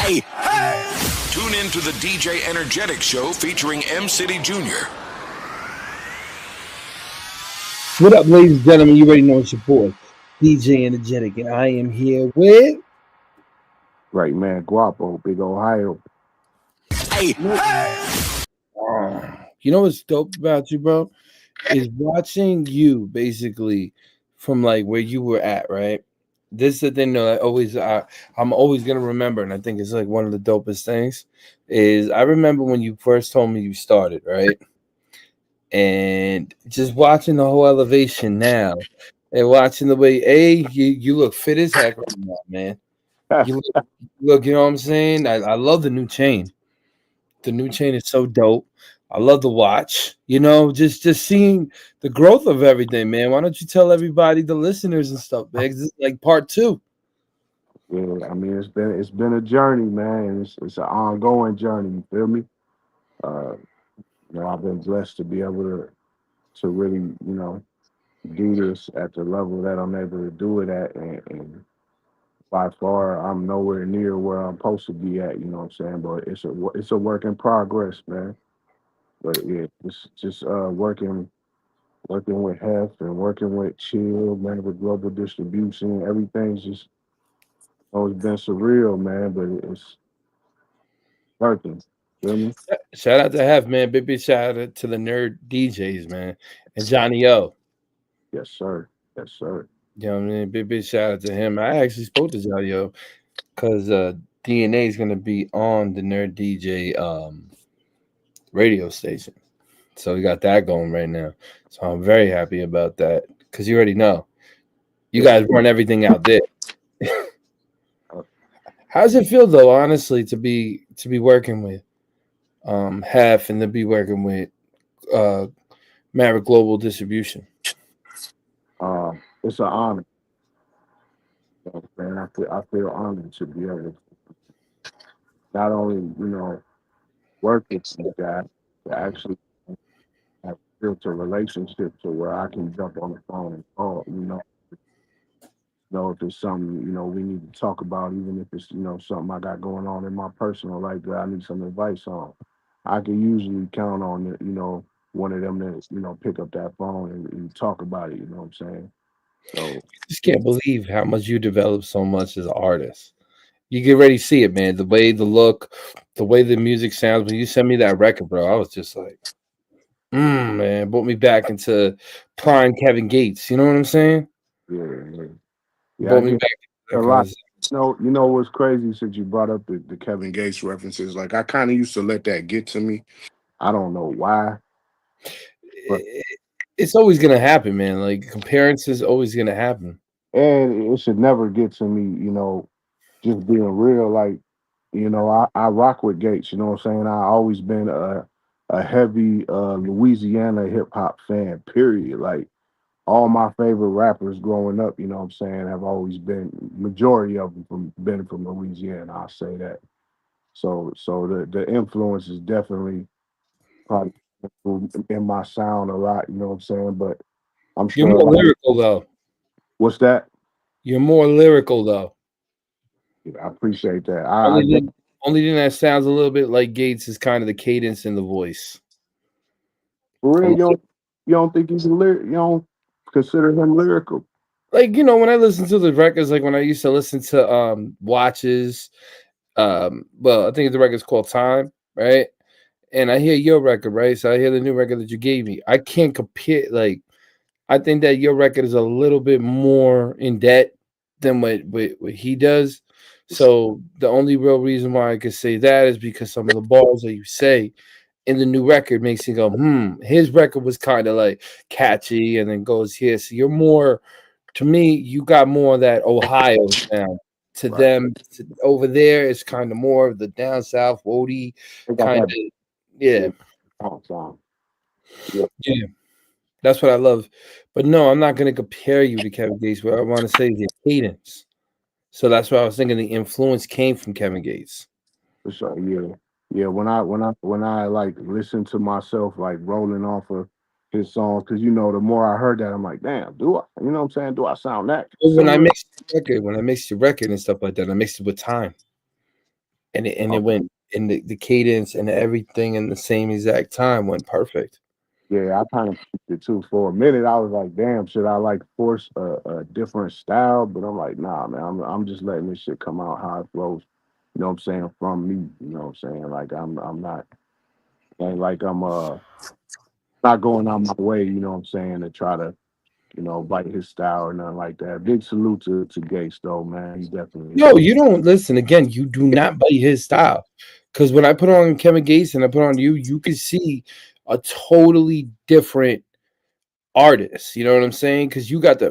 Hey, tune in to the DJ Energetic Show featuring M City Jr. What up, ladies and gentlemen? You already know it's your boy, DJ Energetic, and I am here with Right, man. Guapo, Big Ohio. Hey, you know what's dope about you, bro? Is watching you basically from like where you were at, right? This is the thing that I'm always gonna remember, and I think it's like one of the dopest things. Is I remember when you first told me you started, right? And just watching the whole elevation now, and watching the way you look fit as heck right now, man. You look, you know what I'm saying? I love the new chain. The new chain is so dope. I love the watch. You know, just seeing the growth of everything, man. Why don't you tell everybody, the listeners and stuff, man? 'Cause this is like part 2. Yeah, I mean it's been a journey, man. It's an ongoing journey. You feel me? Uh, I've been blessed to be able to really, do this at the level that I'm able to do it at, and by far I'm nowhere near where I'm supposed to be at. You know what I'm saying? But it's a work in progress, man. But yeah, it's just working with Hef and working with Chill, man, with global distribution. Everything's just always been surreal, man. But it's working. Feel me? Shout out to Hef, man. Big shout out to the nerd DJs, man. And Johnny O. Yes, sir. Yes, sir. You know what I mean? Big shout out to him. I actually spoke to Johnny O because DNA is gonna be on the nerd DJ radio station. So we got that going right now. So I'm very happy about that because you already know you guys run everything out there. How does it feel though, honestly, to be working with Hef and to be working with uh Maverick Global Distribution? It's an honor, man. I feel honored to be able to not only work with these guys, but actually have built a relationship to where I can jump on the phone and call. If it's something we need to talk about, even if it's something I got going on in my personal life that I need some advice on, I can usually count on one of them to pick up that phone and talk about it. You know what I'm saying? So Just can't believe how much you developed so much as an artist. You get ready to see it, man. The way the look, the way the music sounds. When you sent me that record, bro, I was just like, man, brought me back into prime Kevin Gates. You know what I'm saying? yeah, I Brought me get back to a that kind lot. of stuff. What's crazy since you brought up the Kevin Gates references? Like I kind of used to let that get to me. I don't know why, but It's always gonna happen, man. Like comparisons is always gonna happen. and it should never get to me. Just being real. Like I rock with Gates. You know what I'm saying? I always been a heavy Louisiana hip hop fan. Period. Like all my favorite rappers growing up, you know what I'm saying, have always been majority of them from Louisiana. I'll say that. So the influence is definitely probably in my sound a lot, you know what I'm saying? But I'm You're sure a more lot of lyrical though. what's that? You're more lyrical though. Yeah, I appreciate that. Only thing that sounds a little bit like Gates is kind of the cadence in the voice. For A real, little- you don't think he's you don't consider him lyrical? Like when I listen to the records, like when I used to listen to Watches, well, I think the record's called Time, right? And I hear your record, right? So I hear the new record that you gave me. I can't compare. Like I think that your record is a little bit more in debt than what he does. So the only real reason why I could say that is because some of the bars that you say in the new record makes you go, His record was kind of like catchy and then goes here. So you're more, to me, you got more of that Ohio sound. To Right. them, over there, it's kind of more of the down south, woody They got kind of, that yeah. song. Yeah, that's what I love. But no, I'm not gonna compare you to Kevin Gates. What I want to say is your cadence. So that's why I was thinking the influence came from Kevin Gates. For sure, yeah, yeah. When I like listen to myself like rolling off of his songs, because the more I heard that, I'm like, damn, do I? You know what I'm saying? Do I sound that But similar? when I mixed the record and stuff like that, I mixed it with time, and it Okay. went in the cadence and everything in the same exact time went perfect. Yeah, I kind of picked it too. For a minute, I was like, damn, should I like force a different style? But I'm like, nah, man, I'm just letting this shit come out how it flows. You know what I'm saying? From me, you know what I'm saying? Like I'm not, ain't like I'm not going out my way, you know what I'm saying, to try to, bite his style or nothing like that. Big salute to Gates though, man. He definitely No, you don't listen again. You do not bite his style, because when I put on Kevin Gates and I put on you, you can see a totally different artist. You know what I'm saying? Because you got the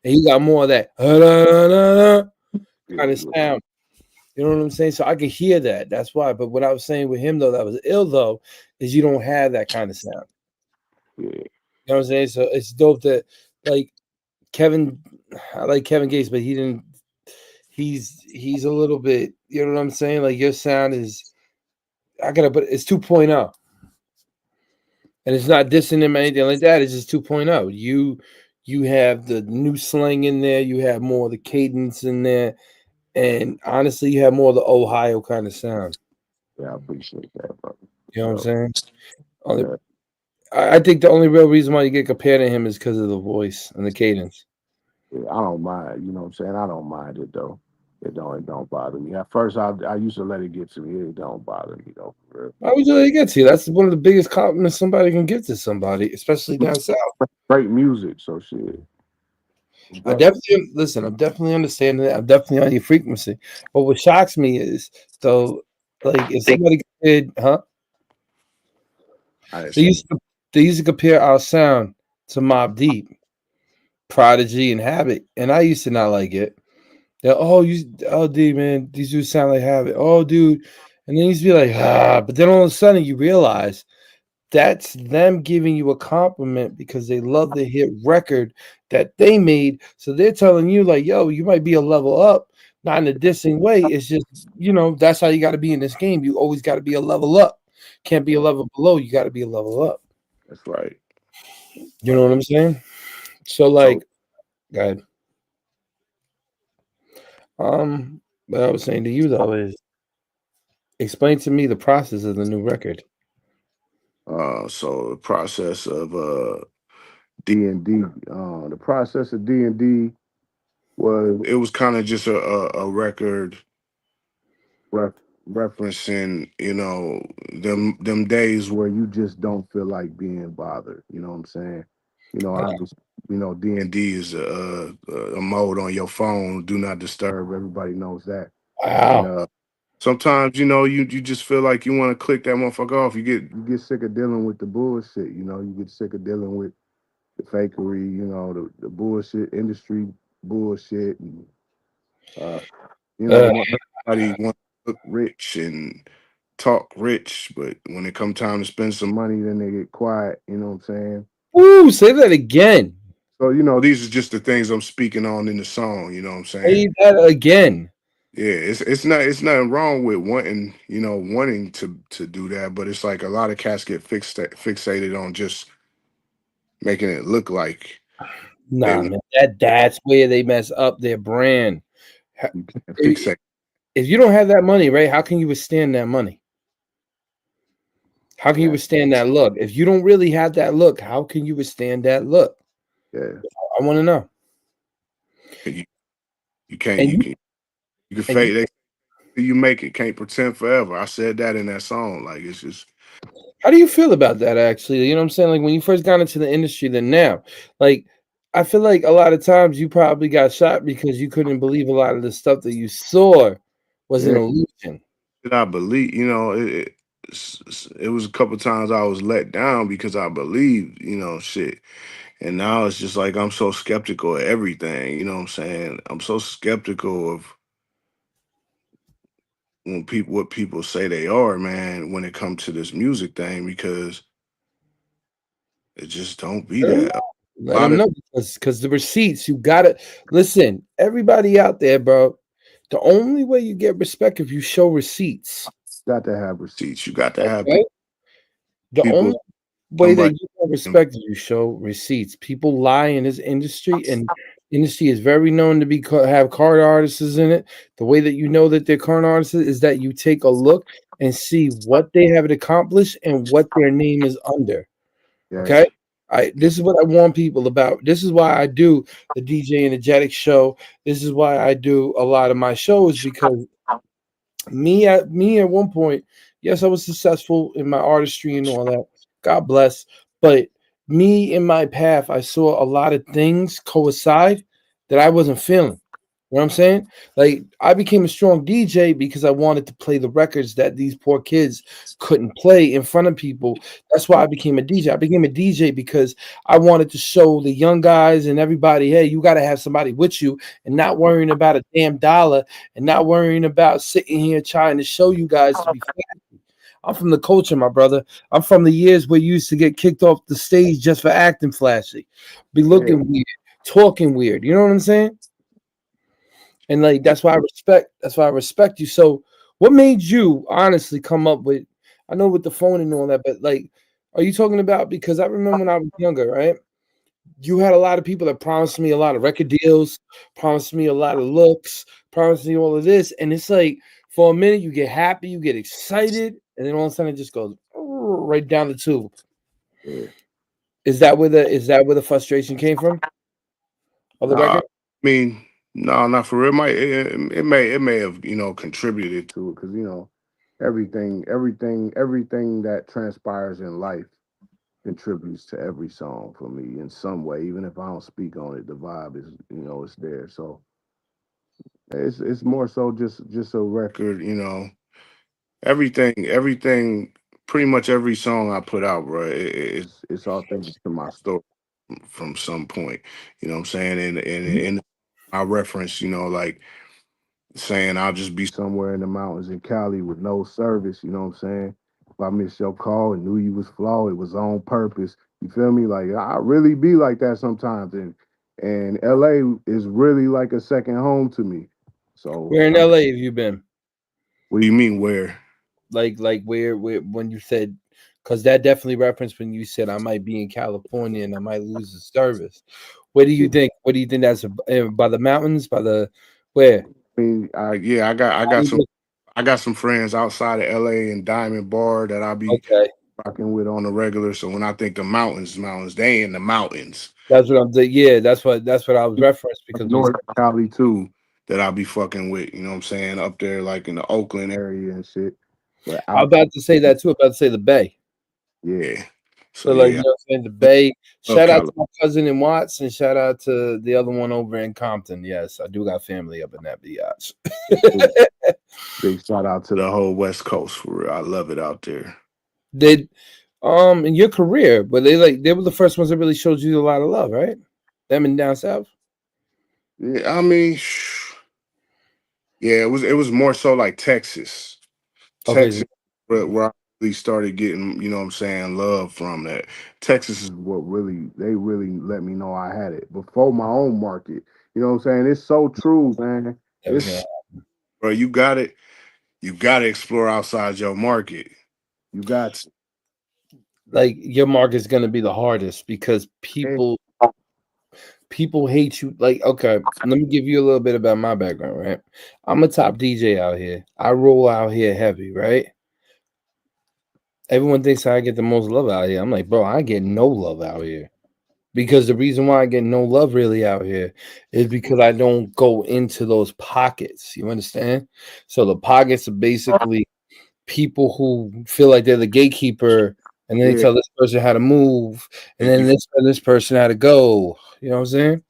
and he got more of that kind of yeah, sound. You know what I'm saying? So I can hear that. That's why. But what I was saying with him though, that was ill though, is you don't have that kind of sound. yeah, You know what I'm saying? So it's dope that like Kevin, I like Kevin Gates, but he didn't. He's a little bit. You know what I'm saying? Like your sound is. I gotta, but it's 2.0, and it's not dissing him or anything like that. It's just 2.0. You have the new slang in there. You have more of the cadence in there, and honestly, you have more of the Ohio kind of sound. yeah. I appreciate that, brother. You know what I'm So, saying? Only, yeah, I think the only real reason why you get compared to him is because of the voice and the cadence. yeah, I don't mind. You know what I'm saying? I don't mind it though. It don't bother me. At first, I used to let it get to me. It don't bother me though. For Why would you let it get to you? That's one of the biggest compliments somebody can give to somebody, especially real. down south. Great music, so shit. I Definitely. definitely listen. I'm definitely understanding that. I'm definitely on your frequency. But what shocks me is though, like if somebody compared, I didn't they say used to they used to compare our sound to Mob Deep, Prodigy, and Habit, and I used to not like it. They're, oh, dude, man, these dudes sound like Habit. Oh, dude, and then you used to be like, but then all of a sudden you realize that's them giving you a compliment because they love the hit record that they made. So they're telling you, like, yo, you might be a level up, not in a dissing way. It's just, that's how you got to be in this game. You always got to be a level up. Can't be a level below. You got to be a level up. that's right. You know Right. what I'm saying? So, So, like, God, what I was saying to you, though, is explain to me the process of the new record. so the process of D&D, the process of D&D it was kind of just a record ref, referencing, them days where you just don't feel like being bothered. You know what I'm saying? Wow. Obviously, D&D is a mode on your phone. Do not disturb. Everybody knows that. And Wow. sometimes, you just feel like you want to click that motherfucker off. You get sick of dealing with the bullshit. You get sick of dealing with the fakery. The bullshit industry bullshit. And, uh, Uh, everybody want to look rich and talk rich, but when it come time to spend some money, then they get quiet. You know what I'm saying? Ooh, say that again. So these are just the things I'm speaking on in the song. You know what I'm saying? Say that again. Yeah, it's nothing wrong with wanting to do that, but it's like a lot of cats get fixated on just making it look like they Nah, want man, that's where they mess up their brand. Ha- to If fixate. if you don't have that money, right? How can you withstand that money? How can you Yeah, withstand that look? If you don't really have that look, how can you withstand that look? yeah. I want to know. You, you can't And you you, can you can and you, fake you make it can't pretend forever. I said that in that song. Like it's just how do you feel about that? Actually, you know what I'm saying. Like when you first got into the industry, then now, like I feel like a lot of times you probably got shot because you couldn't believe a lot of the stuff that you saw was an yeah. illusion. Did I believe? It was a couple times I was let down because I believed, shit. And now it's just like I'm so skeptical of everything. You know what I'm saying? I'm so skeptical of what people say they are, man, when it comes to this music thing, because It just don't be Let 'em that. know. A Let lot 'em of know because the receipts, you gotta listen, everybody out there, bro. The only way you get respect if you show receipts. got to have receipts. You got to have Okay? The people only way that somebody. you get respect is you show receipts. People lie in this industry, and industry is very known to be have card artists in it. The way that you know that they're card artists is that you take a look and see what they have accomplished and what their name is under. Okay. Yes. This is what I warn people about. This is why I do the DJ Energetic show. This is why I do a lot of my shows because me at one point, yes, I was successful in my artistry and all that. God bless. But me in my path, I saw a lot of things coincide that I wasn't feeling. You know what I'm saying? Like I became a strong DJ because I wanted to play the records that these poor kids couldn't play in front of people. That's why I became a DJ. I became a DJ because I wanted to show the young guys and everybody, hey, you got to have somebody with you and not worrying about a damn dollar and not worrying about sitting here trying to show you guys to be flashy. I'm from the culture, my brother. I'm from the years where you used to get kicked off the stage just for acting flashy, be Yeah. looking weird, talking weird. You know what I'm saying? And like that's why I respect you. So what made you honestly come up with I know with the phone and all that, but like are you talking about because I remember when I was younger, right? You had a lot of people that promised me a lot of record deals, promised me a lot of looks, promised me all of this. And it's like for a minute you get happy, you get excited, and then all of a sudden it just goes right down the tube. Yeah. Is that where the frustration came from of the No, I record? mean, no, not for real. It may have contributed to it because everything that transpires in life contributes to every song for me in some way. Even if I don't speak on it, the vibe is it's there. So it's more so just a record. Everything, pretty much every song I put out, bro, it's authentic to my story from some point. You know what I'm saying? And I reference, like saying I'll just be somewhere in the mountains in Cali with no service. You know what I'm saying? If I missed your call and knew you was flawed, it was on purpose. You feel me? Like I really be like that sometimes, and LA is really like a second home to me. So Where in LA have you been? what do you mean where? Like where when you said because that definitely referenced when you said I might be in California and I might lose the service. Where do you Yeah. think? What do you think that's by the mountains? By the where? I mean, yeah, I got some friends outside of LA and Diamond Bar that I'll be Okay, rocking with on the regular. So when I think of mountains, they in the mountains. that's what I'm. Yeah, that's what I was referenced Up because when you north said, Cali too, that I'll be fucking with. You know what I'm saying? Up there, like in the Oakland area and shit. But I'm out, about to say that too. I'm about to say the Bay. yeah. So So like you yeah, know, what I'm saying the Bay. I love Shout out Cali. to my cousin in Watts and shout out to the other one over in Compton. Yes, I do got family up in that biatch. Big shout out to the whole West Coast for real. I love it out there. Did in your career, but they were the first ones that really showed you a lot of love, right? Them and down south. Yeah, I mean, yeah, it was more so like Texas. Okay, so Texas, where I really started getting, you know what I'm saying, love from that. Texas is what they really let me know I had it before my own market. You know what I'm saying? It's so true, man. everything It's bro, you got to explore outside your market. You got to. like your mark is going to be the hardest because Eh, people hate you. Like, okay, let me give you a little bit about my background, right? I'm a top DJ out here. I roll out here heavy, right? Everyone thinks I get the most love out here. I'm like, bro, I get no love out here. Because the reason why I get no love really out here is because I don't go into those pockets. You understand? So the pockets are basically people who feel like they're the gatekeeper, and then they Yeah, tell this person how to move, and you then this person how to go. You know what I'm saying?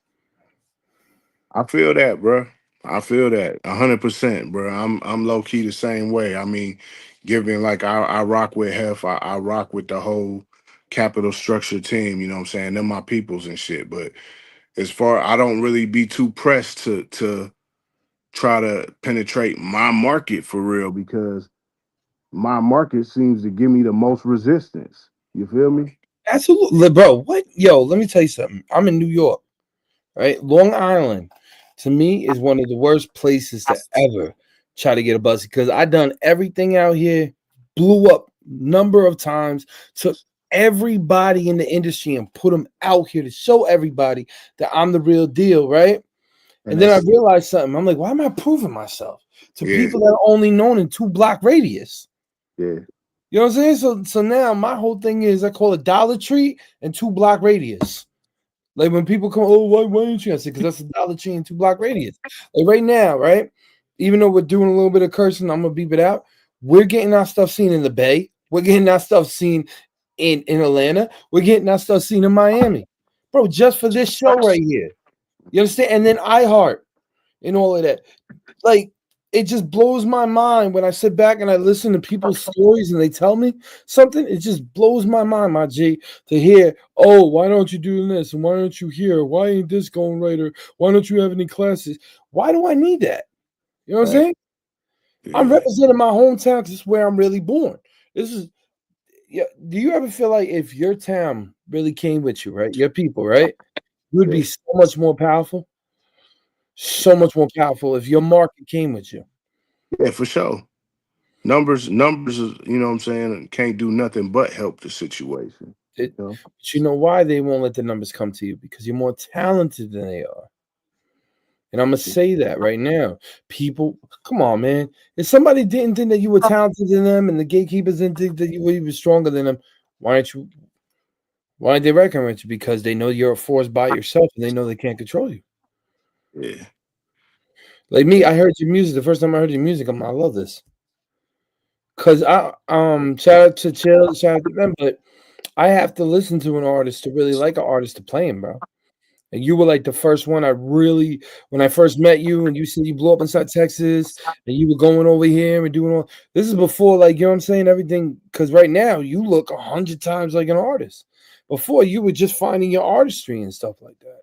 I feel that, bro. I feel that 100%, bro. I'm low key the same way. I mean, giving like I rock with Hef, I rock with the whole capital structure team. You know what I'm saying? They're my peoples and shit. But as far I don't really be too pressed to try to penetrate my market for real because my market seems to give me the most resistance. You feel me? Absolutely, bro. What? Yo, let me tell you something. I'm in New York, right? Long Island, to me, is one of the worst places to ever try to get a bus because I done everything out here, blew up number of times, took everybody in the industry and put them out here to show everybody that I'm the real deal, right? And And then I that's realized something. I'm like, why am I proving myself to yeah, people that are only known in 2 block radius? yeah, You know what I'm saying? So now my whole thing is I call it Dollar Tree and 2 block radius. Like when people come, oh, why ain't you? I say, because that's a Dollar Tree and 2 block radius. Like right now, right? Even though we're doing a little bit of cursing, I'm gonna beep it out. We're getting our stuff seen in the Bay. We're getting our stuff seen in Atlanta. We're getting our stuff seen in Miami. Bro, just for this show right here. You understand? And then iHeart and all of that. Like it just blows my mind when I sit back and I listen to people's stories and they tell me something. It just blows my mind, my G, to hear, oh, why don't you do this? And why don't you here? Why ain't this going right? Or why don't you have any classes? Why do I need that? You know what I'm right, saying? I'm yeah, representing my hometown because it's where I'm really born. This is, yeah. Do you ever feel like if your town really came with you, right? Your people, right? You would yeah, be so much more powerful, so much more powerful if your market came with you. yeah, for sure. Numbers is, you know what I'm saying, can't do nothing but help the situation. It, You know? but you know why they won't let the numbers come to you? Because you're more talented than they are. And I'm gonna say that right now. People, come on, man. If somebody didn't think that you were talented than them, and the gatekeepers didn't think that you were even stronger than them, why aren't you? Why aren't they recognize you? Because they know you're a force by yourself, and they know they can't control you. Yeah, Like me, I heard your music. The first time I heard your music, I love this. Cause I shout out to Chill, shout out to them, but I have to listen to an artist to really like an artist to play him, bro. And you were like the first one I really, when I first met you, and you said you blew up inside Texas, and you were going over here and doing all. This is before, like you know what I'm saying, everything. Because right now you look 100 times like an artist. Before you were just finding your artistry and stuff like that.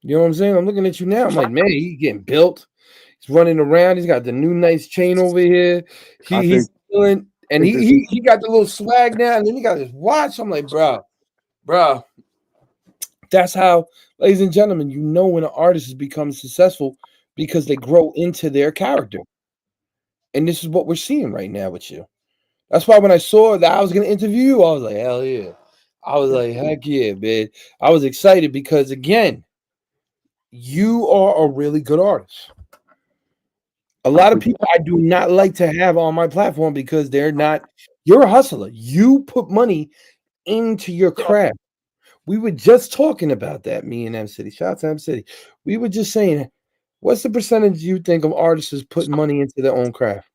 You know what I'm saying? I'm looking at you now. I'm like, man, he's getting built. He's running around. He's got the new nice chain over here. I He's feeling, and think he, this is he he got the little swag now, and then he got his watch. I'm like, bro. That's how, ladies and gentlemen, you know when an artist has become successful because they grow into their character. And this is what we're seeing right now with you. That's why when I saw that I was going to interview you, I was like, hell yeah. I was like, heck yeah, man. I was excited because, again, you are a really good artist. A I lot of appreciate people I do not like to have on my platform because they're not, you're a hustler. You put money into your craft. We were just talking about that, me and M City. Shout out to M City. We were just saying, what's the percentage you think of artists putting money into their own craft?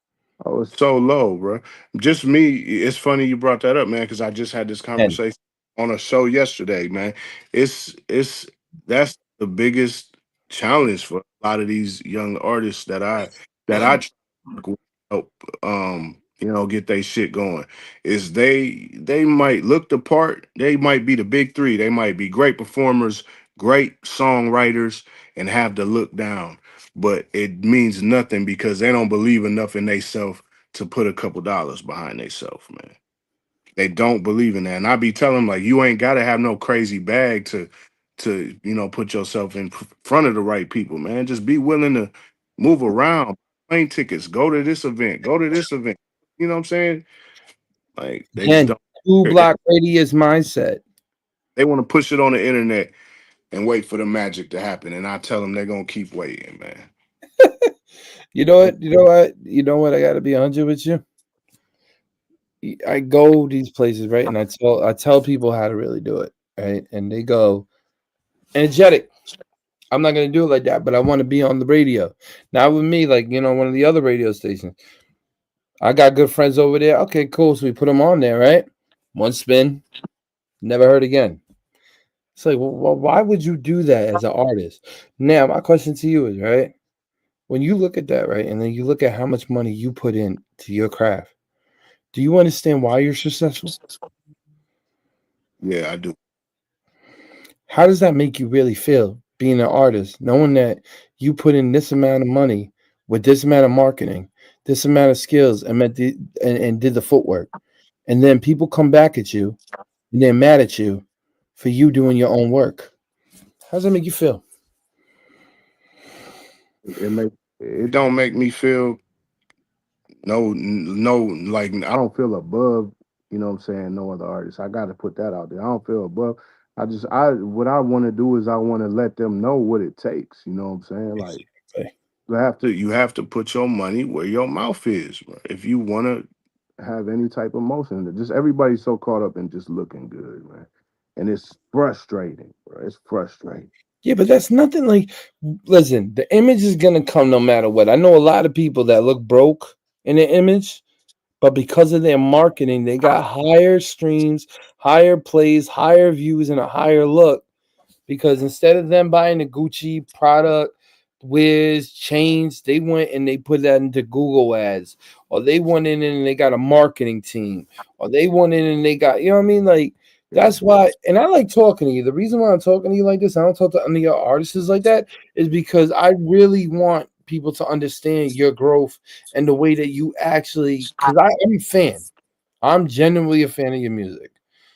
Oh, it's so low, bro. Just me. It's funny you brought that up, man, because I just had this And conversation on a show yesterday, man. It's that's the biggest challenge for a lot of these young artists that I try to work with, help get their shit going. Is they might look the part, they might be the big three, they might be great performers, great songwriters, and have the look down, but it means nothing because they don't believe enough in themselves to put a couple dollars behind themselves, man. They don't believe in that. And I be telling them, like, you ain't gotta have no crazy bag to put yourself in front of the right people, man. Just be willing to move around, plane tickets, go to this event, go to this event. You know what I'm saying? Like they just again, don't two care. block radius mindset. They want to push it on the internet and wait for the magic to happen. And I tell them they're gonna keep waiting, man. You know what? You know what? You know what? I got to be 100 with you. I go these places, right? And I tell people how to really do it, right? And they go, energetic. I'm not gonna do it like that, but I want to be on the radio. Not with me, like one of the other radio stations. I got good friends over there. Okay, cool. So we put them on there, right? One spin, never heard again. It's like, well, why would you do that as an artist? Now, my question to you is, right? When you look at that, right, and then you look at how much money you put in to your craft, do you understand why you're successful? Yeah, I do. How does that make you really feel being an artist, knowing that you put in this amount of money with this amount of marketing, this amount of skills, and did the footwork, and then people come back at you and they're mad at you for you doing your own work. How does that make you feel? It don't make me feel no, like I don't feel above, you know what I'm saying, no other artists. I gotta put that out there. I don't feel above. I what I want to do is I want to let them know what it takes, you know what I'm saying? Like Exactly. you have to put your money where your mouth is, bro. If you want to have any type of motion. Just everybody's so caught up in just looking good, man. And it's frustrating, bro. It's frustrating. Yeah, but that's nothing like. Listen, the image is gonna come no matter what. I know a lot of people that look broke in the image, but because of their marketing, they got higher streams, higher plays, higher views, and a higher look. Because instead of them buying the Gucci product, Wiz, chains, they went and they put that into Google ads, or they went in and they got a marketing team, or they went in and they got, you know what I mean? Like, Yeah, that's why, and I like talking to you. The reason why I'm talking to you like this, I don't talk to any other artists like that, is because I really want people to understand your growth and the way that you actually, because I'm a fan. I'm genuinely a fan of your music.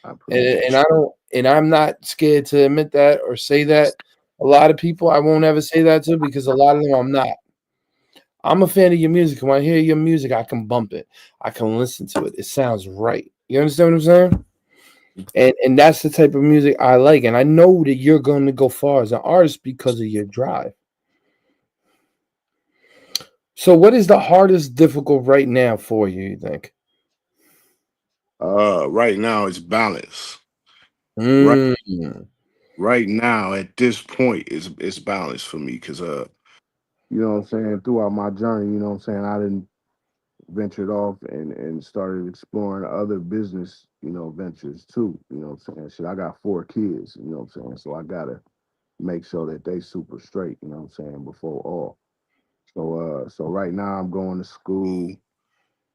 I And, appreciate and I don't, and I'm not scared to admit that or say that. A lot of people I won't ever say that to because a lot of them I'm not. I'm a fan of your music. When I hear your music, I can bump it. I can listen to it. It sounds right. You understand what I'm saying? you. And that's the type of music I like. And I know that you're going to go far as an artist because of your drive. So, what is the hardest difficult right now for you? You think? Right now it's balance. Right, Mm. right now at this point it's balance for me because you know what I'm saying, throughout my journey, you know what I'm saying, I didn't ventured off and started exploring other business, ventures too. You know what I'm saying? Shit, I got 4 kids, you know what I'm saying? So I gotta make sure that they super straight, you know what I'm saying, before all. So right now I'm going to school.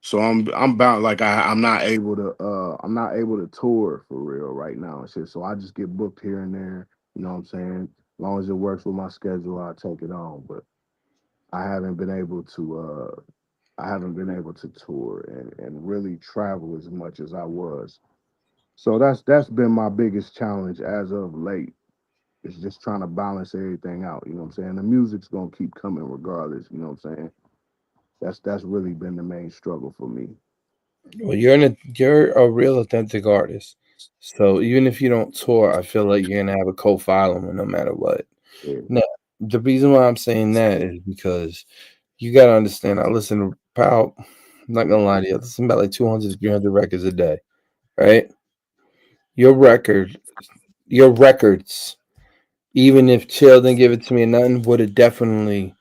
So I'm about like I'm not able to tour for real right now and shit. So I just get booked here and there, you know what I'm saying? As long as it works with my schedule, I take it on. But I haven't been able to tour and really travel as much as I was. So that's been my biggest challenge as of late. It's just trying to balance everything out. You know what I'm saying? The music's gonna keep coming regardless. You know what I'm saying? That's really been the main struggle for me. Well, you're a real authentic artist. So even if you don't tour, I feel like you're gonna have a cult following no matter what. Yeah, Now, the reason why I'm saying that is because you gotta understand. I listen to about, I'm not gonna lie to you, I listen about like 200 to 300 records a day, right? Your record, your records, even if Chill didn't give it to me or nothing, would have definitely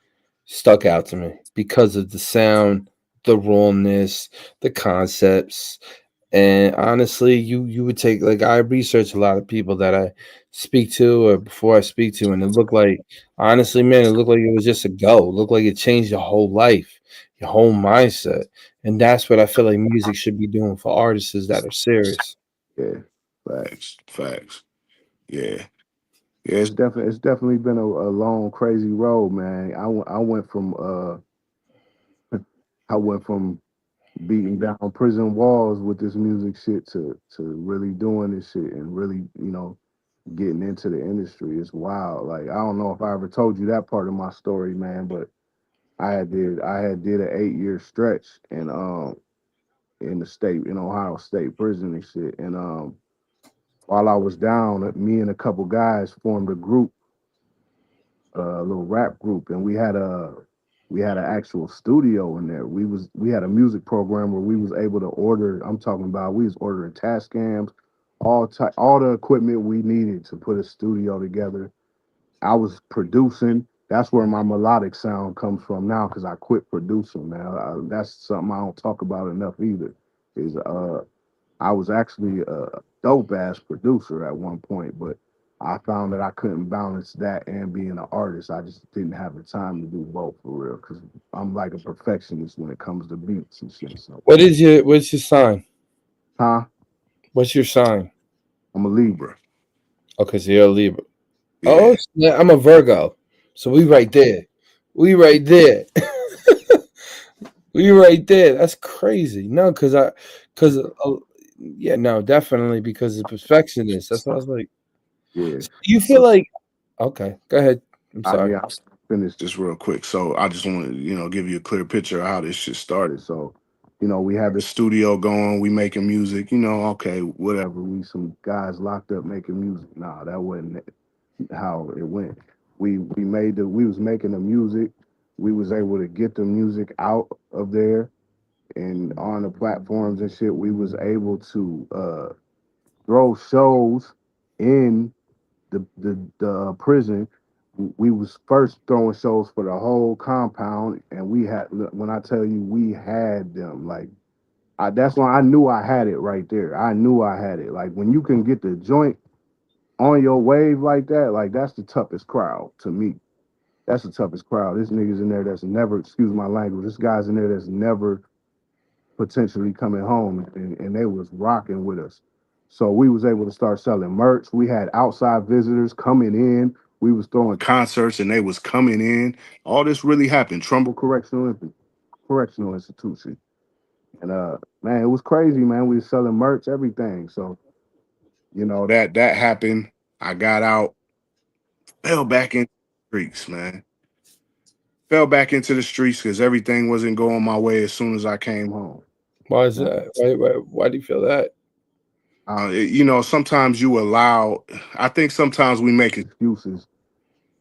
stuck out to me because of the sound, the rawness, the concepts. And honestly, you would take, like, I research a lot of people that I speak to or before I speak to, and it looked like, honestly, man, it looked like it was just a go. It looked like it changed your whole life, your whole mindset. And that's what I feel like music should be doing for artists that are serious. yeah, facts. Yeah, yeah. It's definitely been a long, crazy road, man. I went from beating down prison walls with this music shit to really doing this shit and really, getting into the industry. It's wild. Like I don't know if I ever told you that part of my story, man, but I had did an 8 year stretch in the state in Ohio State prison and shit. And while I was down, me and a couple guys formed a group, a little rap group, and we had an actual studio in there. We had a music program where we was able to order. I'm talking about we was ordering task cams, all the equipment we needed to put a studio together. I was producing. That's where my melodic sound comes from now because I quit producing, man. That's something I don't talk about enough either. Is I was actually a dope ass producer at one point, but I found that I couldn't balance that and being an artist. I just didn't have the time to do both for real because I'm like a perfectionist when it comes to beats and shit. So, What's your sign? huh? What's your sign? I'm a Libra. Okay, so you're a Libra. Oh, Yeah, snap, I'm a Virgo. So we right there. We right there. We right there. That's crazy. No, because Yeah, no, definitely because the perfectionist. That's what I was like. Yeah. So you feel So like okay, go ahead. I'm sorry. I'll finish this real quick. So I just want to, give you a clear picture of how this shit started. So, we have the studio going, we making music, okay, whatever. We some guys locked up making music. Nah, that wasn't how it went. We was making the music. We was able to get the music out of there and on the platforms and shit. We was able to throw shows in the prison. We was first throwing shows for the whole compound, and we had, when I tell you, we had them like, that's why I knew I had it right there. I knew I had it. Like when you can get the joint on your wave like that, like that's the toughest crowd to me. That's the toughest crowd. This niggas in there that's never, excuse my language, this guy's in there that's never potentially coming home, and they was rocking with us. So we was able to start selling merch. We had outside visitors coming in. We was throwing concerts and they was coming in. All this really happened. Trumbull Correctional Institution. And man, it was crazy, man. We was selling merch, everything. So, that happened. I got out, fell back into the streets, man. Fell back into the streets because everything wasn't going my way as soon as I came home. Why is that? Why do you feel that? Sometimes you allow, I think sometimes we make excuses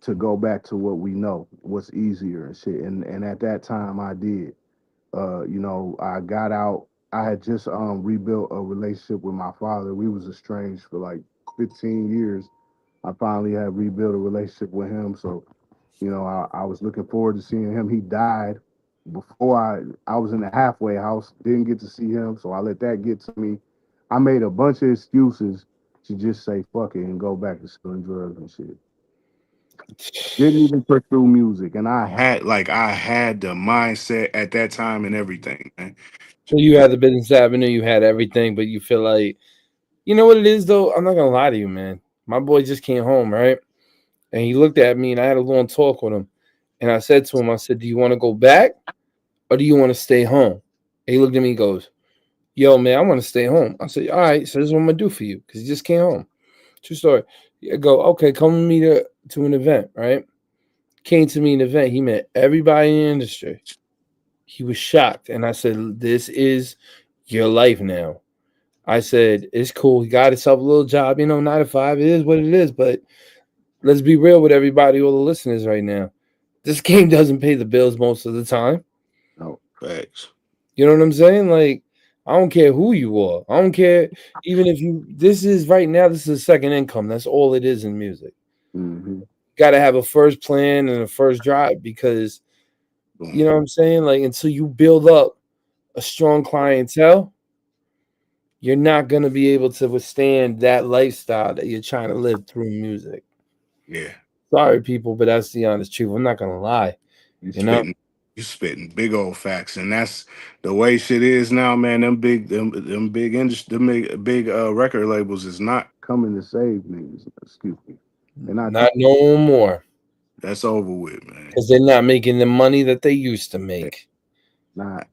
to go back to what we know, what's easier and shit. And at that time I did. I got out. I had just rebuilt a relationship with my father. We was estranged for like 15 years. I finally had rebuilt a relationship with him. So, I was looking forward to seeing him. He died before I was in the halfway house, didn't get to see him. So I let that get to me. I made a bunch of excuses to just say fuck it and go back to selling drugs and shit. Didn't even pursue music. And I had the mindset at that time and everything, man. So you had the business avenue, you had everything, but you feel like you know what it is though? I'm not gonna lie to you, man. My boy just came home, right? And he looked at me and I had a long talk with him. And I said to him, I said, do you want to go back or do you want to stay home? And he looked at me and goes, yo, man, I want to stay home. I said, all right, so this is what I'm gonna do for you because he just came home. True story. I go, okay, come with me to an event, right? Came to me an event. He met everybody in the industry. He was shocked. And I said, this is your life now. I said, it's cool. He got himself a little job, 9 to 5. It is what it is. But let's be real with everybody, all the listeners right now. This game doesn't pay the bills most of the time. No, facts. You know what I'm saying? Like, I don't care who you are. I don't care. Even if this is right now, this is a second income. That's all it is in music. Mm-hmm. Got to have a first plan and a first drive because, you know what I'm saying? Like, until you build up a strong clientele, you're not going to be able to withstand that lifestyle that you're trying to live through music. Yeah. Sorry, people, but that's the honest truth. I'm not going to lie. You spitting big old facts, and that's the way shit is now, man. Them big industry, them big record labels is not coming to save niggas. Excuse me, they're Not no more. That's over with, man. Because they're not making the money that they used to make. Not.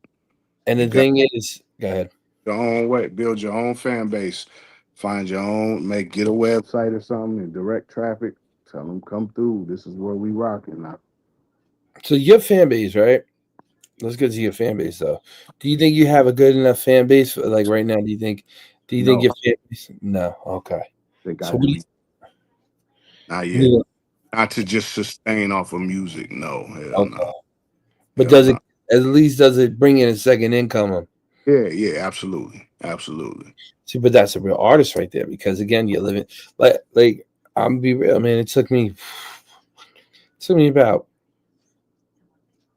And the thing is, go ahead. Your own way, build your own fan base, find your own, get a website or something, and direct traffic. Tell them come through. This is where we rocking now. So your fan base, right? Let's get to your fan base though. Do you think you have a good enough fan base for, like right now? Do you think your fan base? No. Okay. So not yet. Not to just sustain off of music. No. Hell no. But does it bring in a second income? Yeah, absolutely. Absolutely. See, but that's a real artist right there because again, you're living like I'm be real, man. It took me about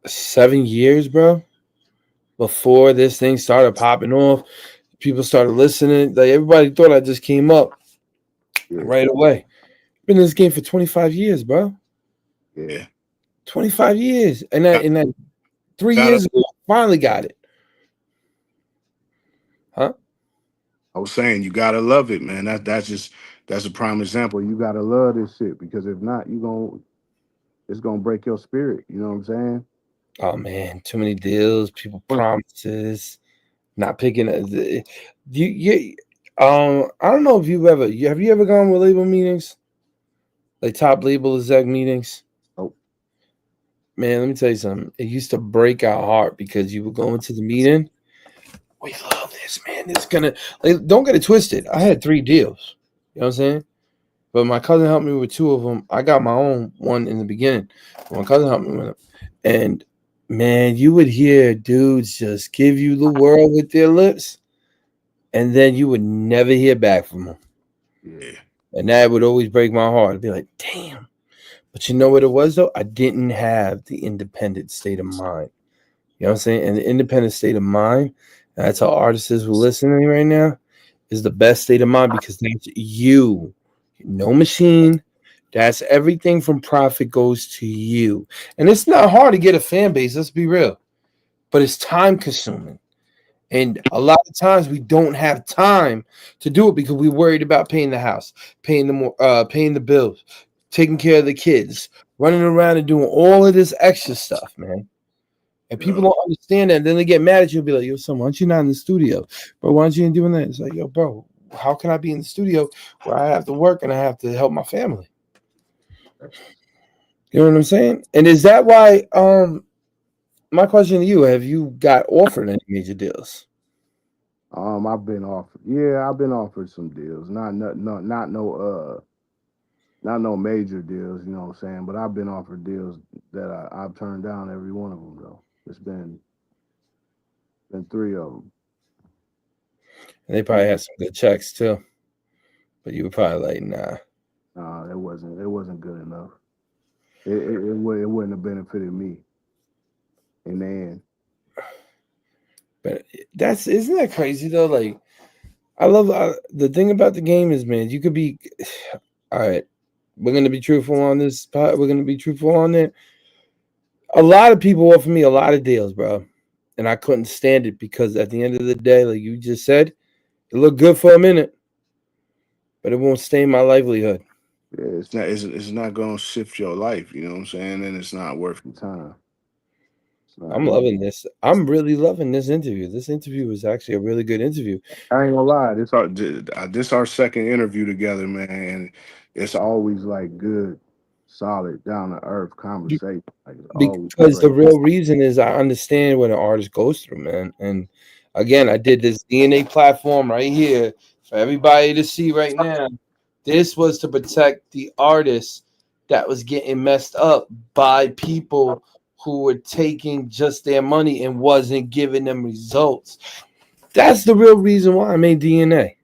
7 years, bro, before this thing started popping off. People started listening. Like everybody thought I just came up right away. Been in this game for 25 years, bro. Yeah. 25 years. And that 3 years ago, I finally got it. Huh? I was saying you gotta love it, man. That's a prime example. You gotta love this shit because if not, it's gonna break your spirit. You know what I'm saying? Oh man, too many deals, people promises. not picking you. I don't know if have you ever gone with label meetings, like top label exec meetings. Oh, Man, let me tell you something. It used to break our heart because you would go into the meeting. We love this, man. It's gonna, like, don't get it twisted. I had 3 deals. You know what I'm saying? But my cousin helped me with 2 of them. I got my own one in the beginning. But my cousin helped me with them. And man, you would hear dudes just give you the world with their lips, and then you would never hear back from them. yeah. And that would always break my heart. I'd be like, damn. But you know what it was though? I didn't have the independent state of mind. You know what I'm saying? And the independent state of mind, and that's how artists who are listening right now, is the best state of mind because that's you. No machine. That's everything from profit goes to you. And it's not hard to get a fan base, let's be real. But it's time consuming. And a lot of times we don't have time to do it because we're worried about paying the house, paying the bills, taking care of the kids, running around and doing all of this extra stuff, man. And people Yeah. don't understand that. And then they get mad at you and be like, yo, son, why aren't you not in the studio? Bro, why aren't you doing that? It's like, yo, bro, how can I be in the studio where I have to work and I have to help my family? You know what I'm saying? And is that why my question to you, have you got offered any major deals? I've been offered. Yeah, I've been offered some deals. Not no major deals. You know what I'm saying? But I've been offered deals that I've turned down every one of them though. It's been 3 of them. And they probably had some good checks too. But you were probably like, nah. It wasn't good enough. It wouldn't have benefited me in the end. But isn't that crazy though? Like, the thing about the game is, man, you could be all right. We're gonna be truthful on this spot. We're gonna be truthful on it. A lot of people offer me a lot of deals, bro, and I couldn't stand it because at the end of the day, like you just said, it looked good for a minute, but it won't stain my livelihood. Yeah, it's not gonna shift your life. You know what I'm saying? And it's not worth your time. It's not. I'm loving this. I'm really loving this interview. This interview was actually a really good interview. I ain't gonna lie. This our second interview together, man. And it's always like good, solid, down to earth conversation. Like it's always Because the straight. real reason is I understand what an artist goes through, man. And again, I did this DNA platform right here for everybody to see right now. This was to protect the artists that was getting messed up by people who were taking just their money and wasn't giving them results. That's the real reason why I made DNA.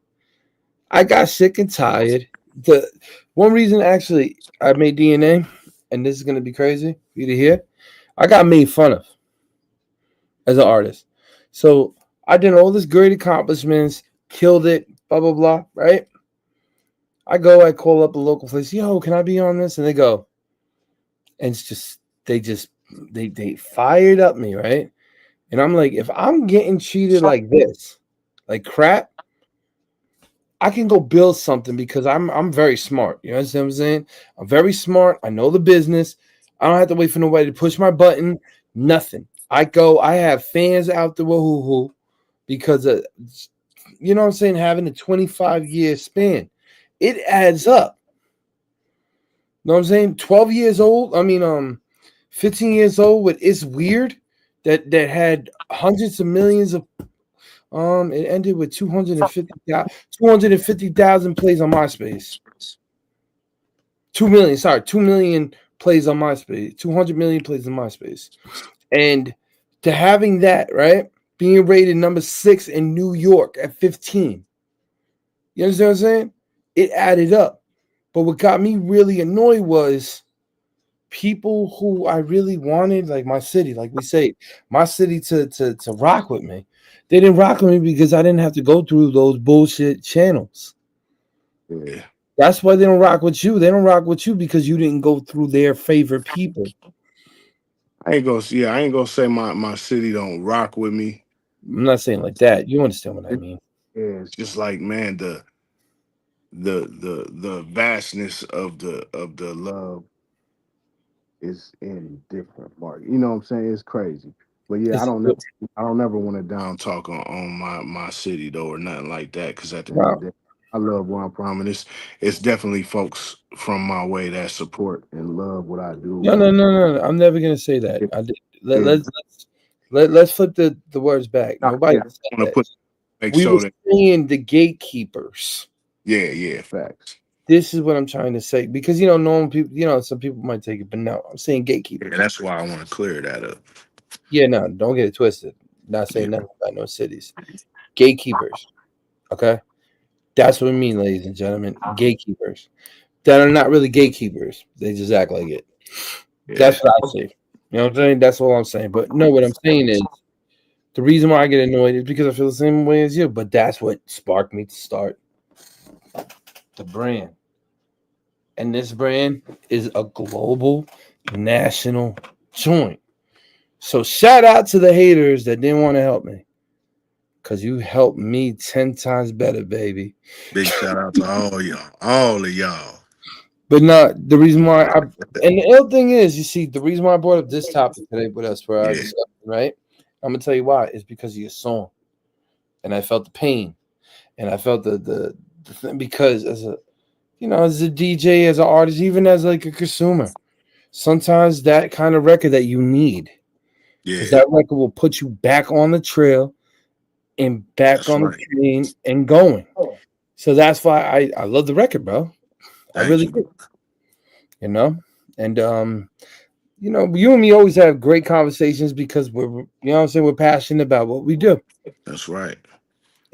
I got sick and tired. The one reason actually I made DNA, and this is gonna be crazy for you to hear, I got made fun of as an artist. So I did all this great accomplishments, killed it, blah blah blah, right? I call up a local place, yo, can I be on this? And they go, and it's just they fired up me, right? And I'm like, if I'm getting treated like this, like crap, I can go build something because I'm very smart. You understand what I'm saying? I'm very smart. I know the business. I don't have to wait for nobody to push my button. Nothing. I have fans out there who because of, you know what I'm saying, having a 25-year span. It adds up. You know what I'm saying? 12 years old. 15 years old with It's Weird that had hundreds of millions of it ended with 250,000 plays on MySpace. 2 million plays on MySpace. 200 million plays on MySpace. And to having that, right? Being rated number 6 in New York at 15. You understand what I'm saying? It added up. But what got me really annoyed was people who I really wanted, like my city, like we say, my city to rock with me. They didn't rock with me because I didn't have to go through those bullshit channels. Yeah. That's why they don't rock with you. They don't rock with you because you didn't go through their favorite people. I ain't gonna say my city don't rock with me. I'm not saying like that. You understand what I mean? Yeah, it's just like, man, the vastness of the love is in different market. You know what I'm saying? It's crazy. But yeah, It's I don't never want to down talk on my city though or nothing like that. Because at the end of no, the day, I love where I'm from, and it's definitely folks from my way that support and love what I do. no, no, no, no, no. I'm never gonna say that. It, Let, it, let's flip the words back. nah, Nobody yeah, said I want to that. put make We were sure that saying the gatekeepers. yeah, facts. This is what I'm trying to say because normal people, some people might take it, but no, I'm saying Yeah, gatekeepers. that's why I want to clear that up. Yeah, no, don't get it twisted. Not Yeah, saying nothing about no cities. Gatekeepers. Okay, that's what we mean, ladies and gentlemen. Gatekeepers that are not really gatekeepers. They just act like it. yeah, That's what I say. You know what I'm saying? That's all I'm saying. But no, what I'm saying is the reason why I get annoyed is because I feel the same way as you. But that's what sparked me to start the brand. And this brand is a global national joint. So shout out to the haters that didn't want to help me. Cause you helped me 10 times better, baby. big shout out to all of y'all. But not the reason why and the ill thing is, you see, the reason why I brought up this topic today with us for our Yeah, discussion, right? I'm gonna tell you why. It's because of your song. And I felt the pain. And I felt the thing because as a DJ, as an artist, even as like a consumer, sometimes that kind of record that you need. Because yeah, that record will put you back on the trail and back that's on the right. train and going. So that's why I love the record, bro. I Thank really you. do. You know? And you and me always have great conversations because I'm saying, we're passionate about what we do. That's right.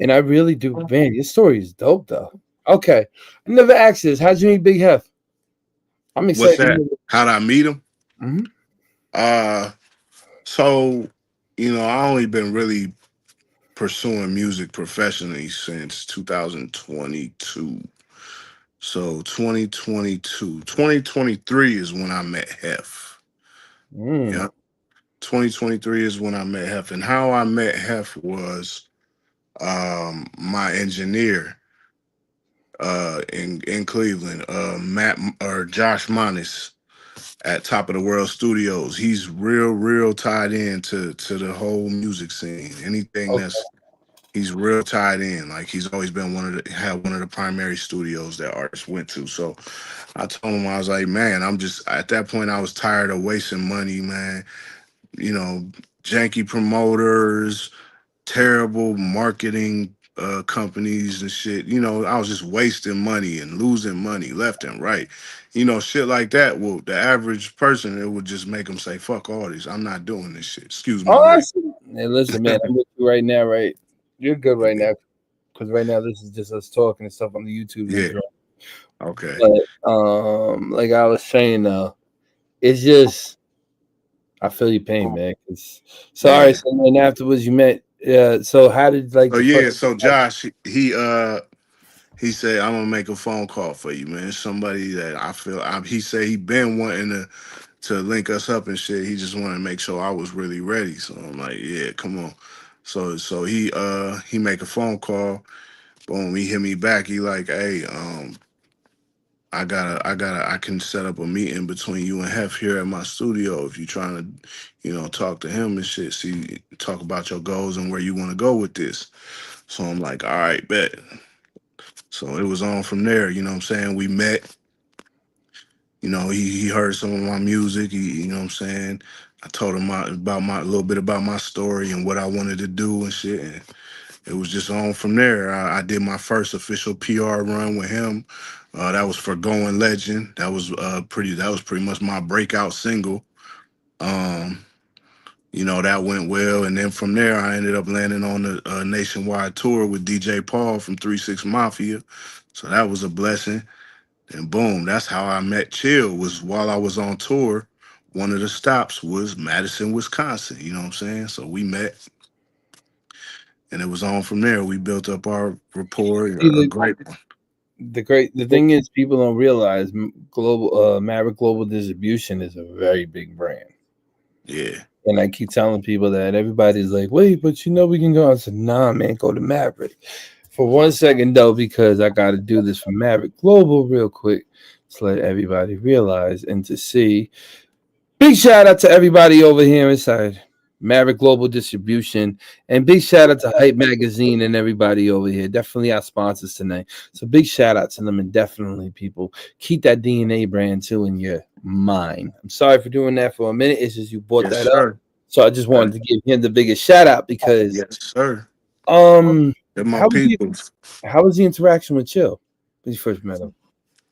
And I really do. Man, your story is dope though. Okay. I never asked this. How'd you meet Big Hef? I'm What's excited to that? hear it. How'd I meet him? Mhm. Uh, so I only been really pursuing music professionally since 2022. So 2023 is when I met Hef. Mm. Yeah. 2023 is when I met Hef. And how I met Hef was my engineer in Cleveland, Matt or Josh Monis at Top of the World Studios. He's real tied in to the whole music scene. Anything Okay. that's he's real tied in. Like he's always been had one of the primary studios that artists went to. So I told him, I was like, man, I'm just at that point I was tired of wasting money, man. You know, janky promoters, terrible marketing companies and shit. I was just wasting money and losing money left and right. Shit like that. Well, the average person, it would just make them say, "Fuck all this. I'm not doing this shit." Excuse my Oh, I language. see. Hey, listen, man, I'm with you right now, right? You're good right now because right now this is just us talking and stuff on the YouTube Yeah. intro. Okay. But like I was saying though, it's just I feel your pain, man. Sorry, Yeah. so then afterwards you met. So how did like So the first? yeah. So Josh, he said, "I'm gonna make a phone call for you, man. Somebody that I feel." He said he been wanting to link us up and shit. He just wanted to make sure I was really ready. So I'm like, yeah, come on. So he make a phone call. Boom, he hit me back. He like, hey, I can set up a meeting between you and Hef here at my studio if you trying to, talk to him and shit. See, talk about your goals and where you want to go with this. So I'm like, all right, bet. So it was on from there. You know what I'm saying? We met. He heard some of my music. You know what I'm saying? I told him about my a little bit about my story and what I wanted to do and shit. And it was just on from there. I did my first official PR run with him. That was for Going Legend. That was That was pretty much my breakout single. Um, that went well, and then from there, I ended up landing on the nationwide tour with DJ Paul from 3 6 Mafia. So that was a blessing. And boom, that's how I met Chill. Was while I was on tour. One of the stops was Madison, Wisconsin. You know what I'm saying? So we met, and it was on from there. We built up our rapport. See, A great one. the thing is, people don't realize global Maverick Global Distribution is a very big brand. Yeah, And I keep telling people that everybody's like, wait, but we can go. I said, nah, man, go to Maverick. For 1 second, though, because I got to do this for Maverick Global real quick to let everybody realize and to see. Big shout out to everybody over here inside. Maverick Global Distribution, and big shout out to Hype Magazine and everybody over here. Definitely our sponsors tonight. So big shout out to them, and definitely people keep that DNA brand too in your mind. I'm sorry for doing that for a minute. It's just you brought Yes, that up, sir. so I just wanted to give him the biggest shout out because Yes, sir. um They're my how was the people. how was the interaction with Chill when you first met him?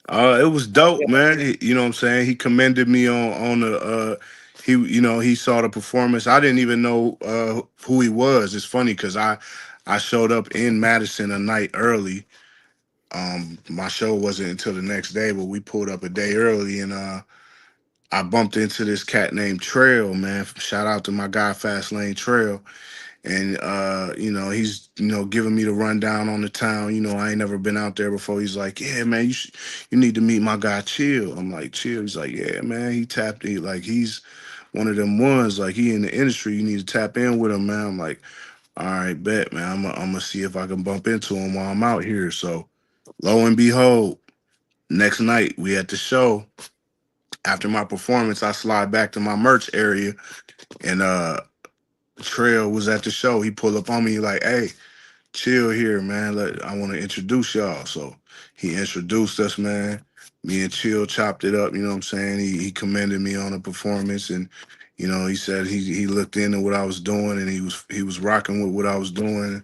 It was dope, man. You know what I'm saying? He commended me on the he he saw the performance. I didn't even know who he was. It's funny because I showed up in Madison a night early. My show wasn't until the next day, but we pulled up a day early, and I bumped into this cat named Trail, man. Shout out to my guy Fast Lane Trail. And he's giving me the rundown on the town. I ain't never been out there before. He's like, yeah, man, you need to meet my guy Chill. I'm like, Chill. He's like, yeah, man, he's one of them ones, like he in the industry. You need to tap in with him, man. I'm like, all right, bet, man. I'm gonna see if I can bump into him while I'm out here. So lo and behold, next night we at the show. After my performance, I slide back to my merch area, and Trail was at the show. He pulled up on me like, hey, Chill here, man. I want to introduce y'all. So he introduced us, man. Me and Chill chopped it up, you know what I'm saying? He commended me on the performance, and he said he looked into what I was doing, and he was rocking with what I was doing.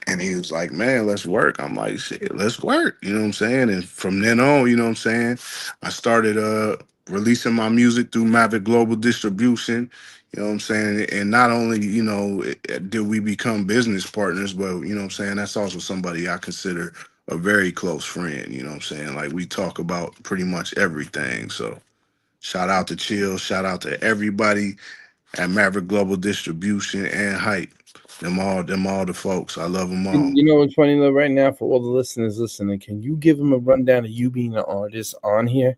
And he was like, man, let's work. I'm like, shit, let's work. You know what I'm saying? And from then on, you know what I'm saying, I started releasing my music through Maverick Global Distribution. You know what I'm saying? And not only, did we become business partners, but you know what I'm saying, that's also somebody I consider a very close friend. You know what I'm saying? Like we talk about pretty much everything. So shout out to Chill, shout out to everybody at Maverick Global Distribution and Hype. Them all the folks. I love them all. You know what's funny though, right now for all the listeners listening, can you give them a rundown of you being an artist on here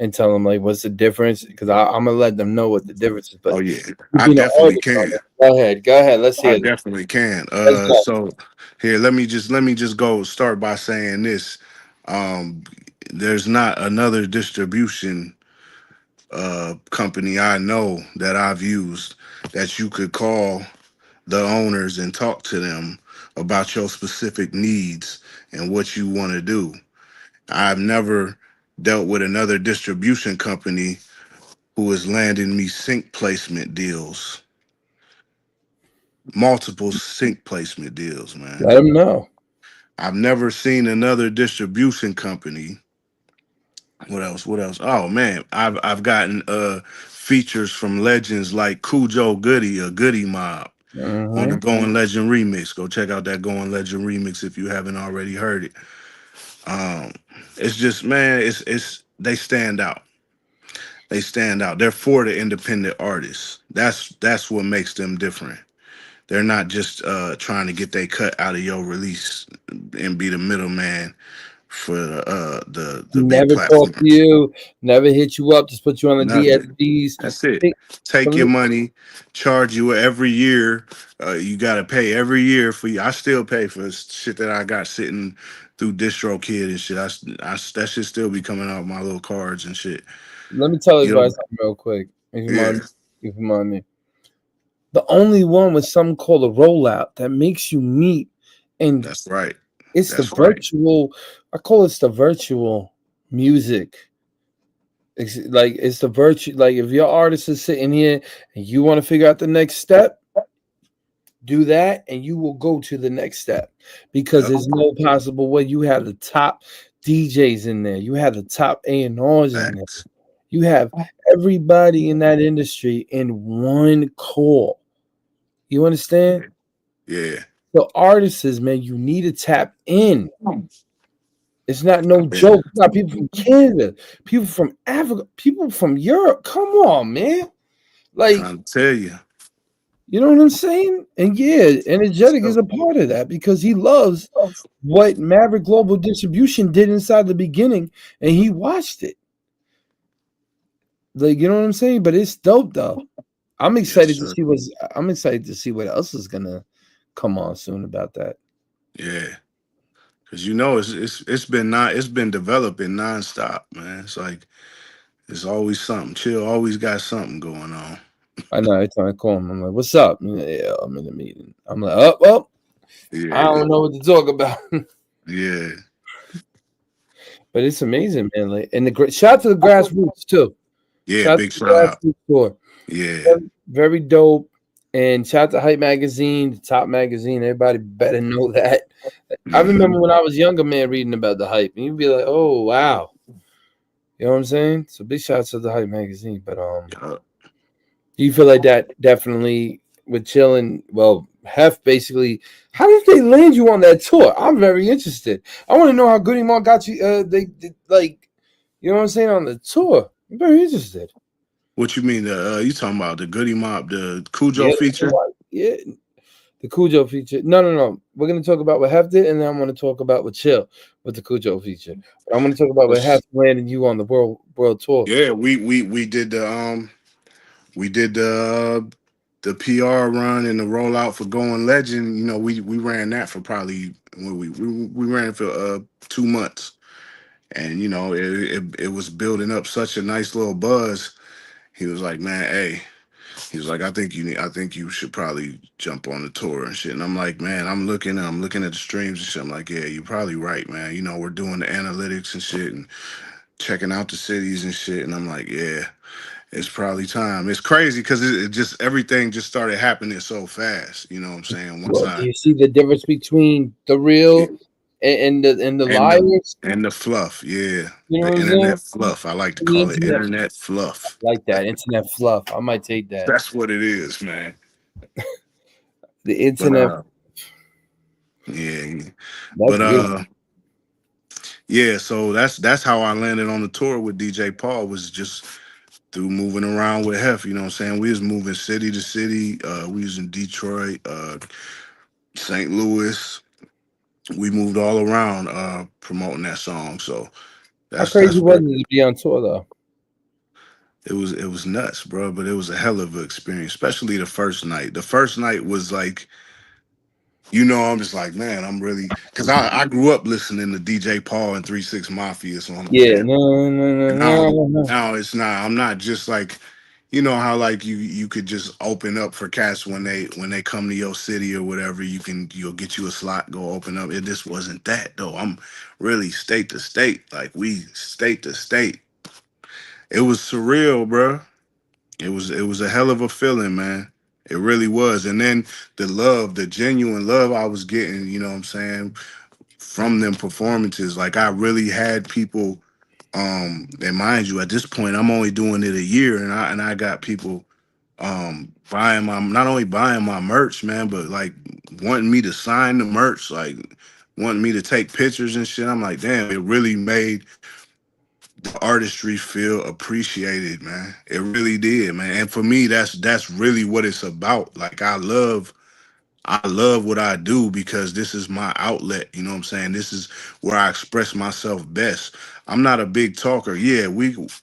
and tell them like what's the difference? Because I'm gonna let them know what the difference is. But Oh yeah, you I being an definitely artist on can. it, go ahead, let's I hear this. definitely can. Let's go. So here, let me just go start by saying this. Um, there's not another distribution company I know that I've used that you could call the owners and talk to them about your specific needs and what you want to do. I've never dealt with another distribution company who is landing me sync placement deals, multiple sync placement deals, man. Let them know. I've never seen another distribution company. What else? What else? Oh man, I've gotten features from legends like Cujo Goody, a Goody Mob, on the Mm-hmm. Going Legend remix. Go check out that Going Legend remix if you haven't already heard it. Um, it's just, man, it's they stand out. They stand out. They're for the independent artists. That's what makes them different. They're not just trying to get their cut out of your release and be the middleman for the big Never talk to platforms. you, never hit you up, just put you on the Nothing. DSPs. That's it. Think- Take your so money, charge you every year. You got to pay every year for you. I still pay for shit that I got sitting through DistroKid and shit. That shit still be coming out my little cards and shit. Let me tell You everybody know? something real quick. If you Yeah, mind, if you mind me. The only one with something called a rollout that makes you meet, and that's right. it's the That's right. virtual. I call it the virtual music. It's the virtue. Like if your artist is sitting here and you want to figure out the next step, do that, and you will go to the next step because Yep. there's no possible way. You have the top DJs in there. You have the top A&Rs in there. Facts. You have everybody in that industry in one call. You understand? Yeah. The artists, man, you need to tap in. It's not no I've been joke. You got people from Canada, people from Africa, people from Europe. Come on, man. Like, trying to tell you. you know what I'm saying? And yeah, Energetic is a part of that because he loves what Maverick Global Distribution did inside the beginning, and he watched it. Like, you know what I'm saying? But it's dope though. I'm Yes, excited to sir. see what else is gonna come on soon about that. Yeah. Cause it's been developing nonstop, man. It's like it's always something. Chill always got something going on. I know. Every time I call him, I'm like, "What's up?" He's like, yeah, I'm in a meeting. I'm like, "Oh, well, I Yeah, don't know what to talk about." yeah, But it's amazing, man. Like, and shout out to the grassroots too. yeah. Shout out Big to the shout out. grassroots tour. Yeah, Very, very dope. And shout out to Hype Magazine, the top magazine. Everybody better know that. I hmm remember when I was younger, man, reading about the Hype, and you'd be like, "Oh, wow." You know what I'm saying? So big shout out to the Hype Magazine. But yeah. do you feel like that definitely with chilling? Well, Hef basically. How did they land you on that tour? I'm very interested. I want to know how Goody Mob got you. They did like, you know what I'm saying, on the tour. I'm very interested. What you mean? You talking about the Goody Mob, the Cujo Yeah, feature? yeah. The Cujo feature. No, no, no. We're gonna talk about what Hef did, and then I'm gonna talk about what Chill with the Cujo feature. But I'm gonna talk about what Hef landed you on the world tour. Yeah, we did the PR run and the rollout for Going Legend. You know, we ran that for probably we ran it for 2 months, and you know it was building up such a nice little buzz. He was like, man, hey. He was like, I think you should probably jump on the tour and shit. And I'm like, man, I'm looking at the streams and shit. I'm like, yeah, you're probably right, man. You know, we're doing the analytics and shit and checking out the cities and shit. And I'm like, yeah, it's probably time. It's crazy because it just everything just started happening so fast. You know what I'm saying? Once Well, do I you see the difference between the real and the and the liars? and the fluff, yeah, You know the what I'm internet saying? fluff. I like to The call it internet, internet fluff. like that internet fluff. I might take that. That's what it is, man. The But internet. yeah, That's but beautiful. yeah, so that's how I landed on the tour with DJ Paul was just through moving around with Hef, you know what I'm saying? We was moving city to city. We was in Detroit, St. Louis. We moved all around promoting that song. So How that's crazy was it to be on tour though? it was nuts, bro, but it was a hell of an experience, especially the first night. The first night was like, you know, I'm just like, man, I'm really because I grew up listening to DJ Paul and 3 6 Mafia, so I'm Yeah, saying no, no, no, now no, no. now it's not, I'm not just like, you know how like you could just open up for cats when they come to your city or whatever, you'll get you a slot, go open up. It just wasn't that though. I'm really state to state, like we state to state. It was surreal, bro. It was a hell of a feeling, man. It really was. And then the genuine love I was getting, you know what I'm saying, from them performances. Like I really had people, and mind you, at this point, I'm only doing it a year, and I got people buying my, not only buying my merch, man, but like wanting me to sign the merch, like wanting me to take pictures and shit. I'm like, damn, it really made the artistry feel appreciated, man. It really did, man. And for me, that's really what it's about. Like I love what I do because this is my outlet. You know what I'm saying? This is where I express myself best. I'm not a big talker. Yeah,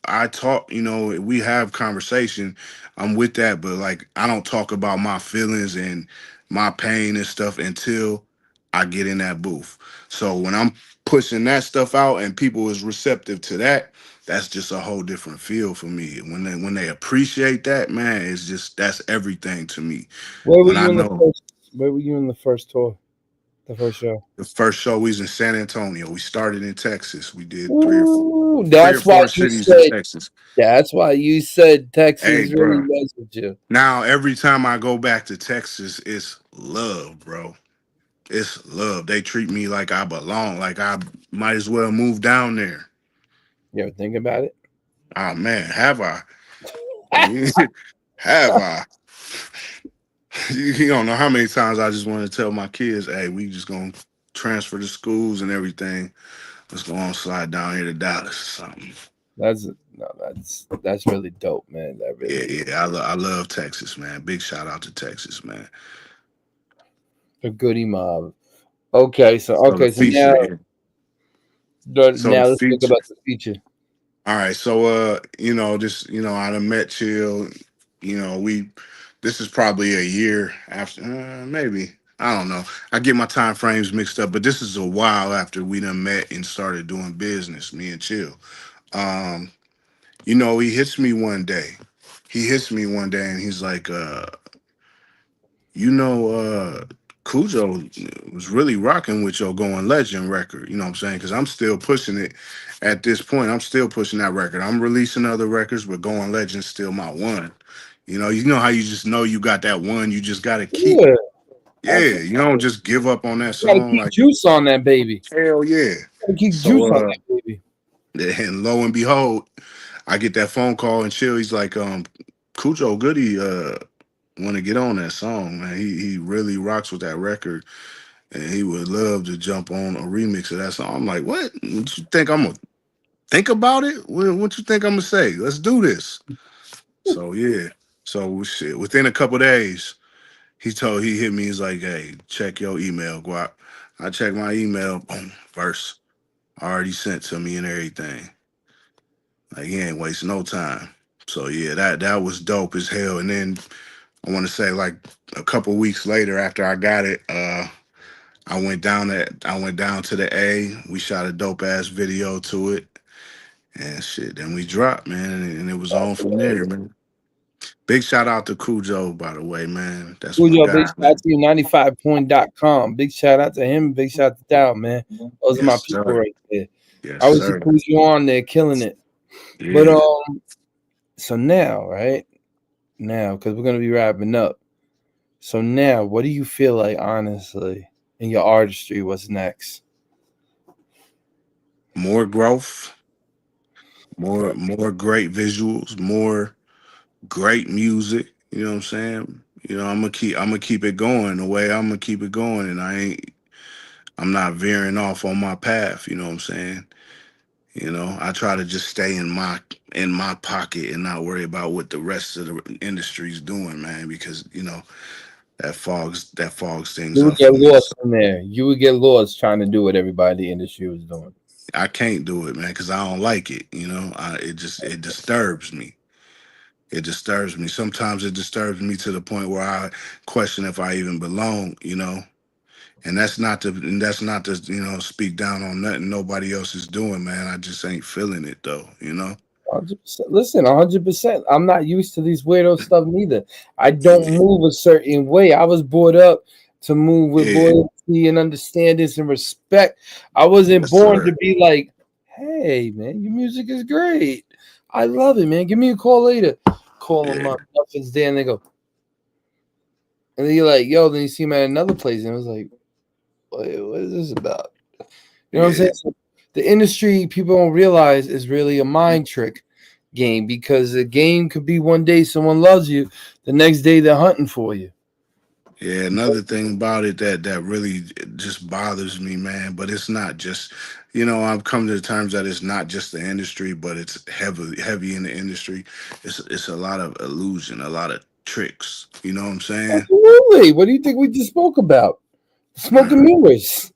I talk, you know, we have conversation. I'm with that, but like I don't talk about my feelings and my pain and stuff until I get in that booth. So when I'm pushing that stuff out and people is receptive to that, that's just a whole different feel for me. When they appreciate that, man, it's just that's everything to me. Where were When I you in the know first? Where were you in the first tour? The first show. the first show we was in San Antonio. We started in Texas. We did Ooh, three or that's why four you cities in said. Texas. That's why you said Hey, Texas really bro. was with you. Now every time I go back to Texas, it's love, bro. It's love. They treat me like I belong. Like I might as well move down there. You ever think about it? Oh man, have I? Have I? You don't know how many times I just want to tell my kids, hey, we just gonna transfer to schools and everything. Let's go on slide down here to Dallas or something. That's no, that's really dope, man. That Yeah, really is. yeah. I love Texas, man. Big shout out to Texas, man. A goody mob. Okay, so So the now feature, yeah. So the let's talk feature. about the feature. All right. So just I done met Chill. We this is probably a year after, maybe. I don't know. I get my time frames mixed up, but this is a while after we done met and started doing business, me and Chill. Um, he hits me one day he hits me one day and he's like, you know, Cujo was really rocking with your Going Legend record. You know what I'm saying? Because I'm still pushing it at this point. I'm still pushing that record. I'm releasing other records, but Going Legend's still my one. You know how you just know you got that one. You just got to keep. Yeah, Yeah, absolutely. you don't just give up on that You gotta song. keep Like juice on that baby. hell yeah. Gotta keep juice So on that baby. and lo and behold, I get that phone call and chill. He's like, Cujo Goody want to get on that song, man. He really rocks with that record. And he would love to jump on a remix of that song. I'm like, what you think I'm gonna think about it? What you think I'm gonna say? Let's do this. So yeah. So shit. Within a couple days, he hit me. He's like, hey, check your email, Guap. I checked my email. Boom, verse already sent to me and everything. Like he ain't wasting no time. So yeah, that was dope as hell. And then I want to say like a couple weeks later after I got it, I went down to the A. We shot a dope ass video to it. And shit, then we dropped, man, and it was on from there, man. Big shout out to Cujo, by the way, man. That's my Cujo, big guy, shout out man. to you, 95point.com. Big shout out to him. Big shout out to Dow, man. Those are my Yes, people sir. right there. Yes, I was see sir. Cujo on there killing it. But Yeah. so now, right? Now, because we're gonna be wrapping up. So now, what do you feel like, honestly, in your artistry? What's next? More growth, Okay. more great visuals, more great music. You know what I'm saying? I'm gonna keep it going the way I'm gonna keep it going, and I'm not veering off on my path. You know what I'm saying? I try to just stay in my pocket and not worry about what the rest of the industry's doing, man, because that fogs things You would up get for me. lost So in there. You would get lost trying to do what everybody in the industry was doing. I can't do it, man, because I don't like it. It disturbs me. It disturbs me. Sometimes it disturbs me to the point where I question if I even belong. And that's not to speak down on nothing nobody else is doing, man. I just ain't feeling it though. 100%. Listen, 100%. I'm not used to these weirdo stuff neither. I don't Yeah, move a certain way. I was brought up to move with yeah, loyalty and understanding and respect. I wasn't yes, born to sir. be like, hey, man, your music is great. I love it, man. Give me a call later. Call them Yeah, up. Nothing's there. And they go, and then you're like, yo, then you see him at another place. And I was like, wait, what is this about? You know what I'm saying? yeah, So the industry, people don't realize, is really a mind trick game, because a game could be one day someone loves you, the next day they're hunting for you. yeah. Another thing about it that really just bothers me, man. But it's not just, I've come to the terms that it's not just the industry, but it's heavy in the industry. It's a lot of illusion, a lot of tricks. You know what I'm saying? Absolutely. What do you think we just spoke about? Smoke and Man, mirrors.